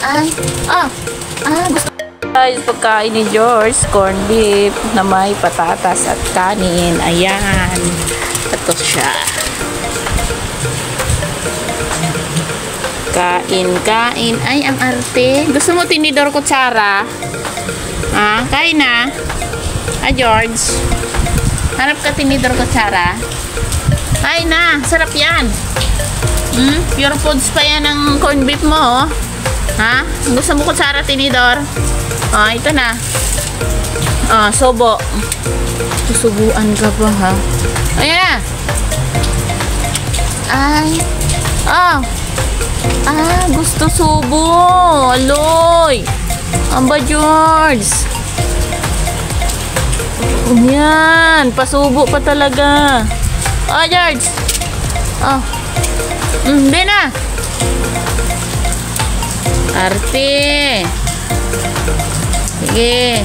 Ay. Gusto. Guys, pagkain ni George, corned beef na may patatas at kanin. Ayan. Ito siya. Kain. Ay, ang arte. Gusto mo tinidor kutsara? Kain na. George. Harap ka tinidor kutsara. Kain na. Sarap yan. Pure foods pa yan ang corned beef mo, oh. Gusto mo kutsara tinidor? Ito na. Sobo. Susubuan ka pa, ha? Ayan na. Ay. Gusto subo. Aloy. Amba, George. Yan. Pasubo pa talaga. George. Hindi na. Arte. Sige.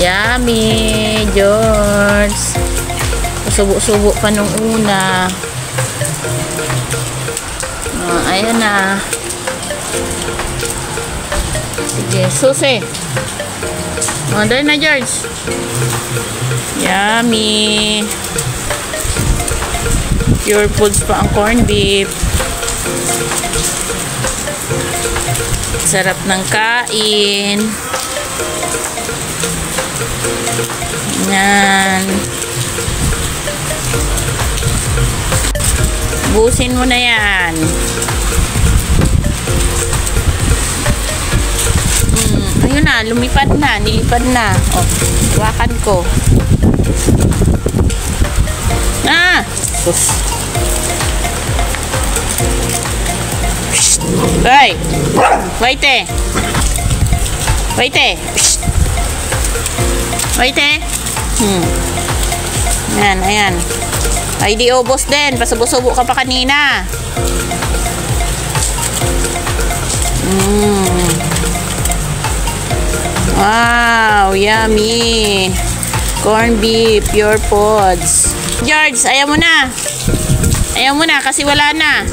Yummy, George. Subo-subo pa nung una. Ayan na. Sige, susi. Dahil na, George. Yummy. Pure foods pa ang corned beef. Sarap ng kain. Yan. Busin mo na yan. Ayun na, lumipad na, nilipad na. Hawakan ko. Sus. Hey! Waite! Ayan. Ay, di ubos din. Pasubo-subo ka pa kanina. Wow, yummy. Corned beef, pure foods. George, ayaw mo na kasi wala na.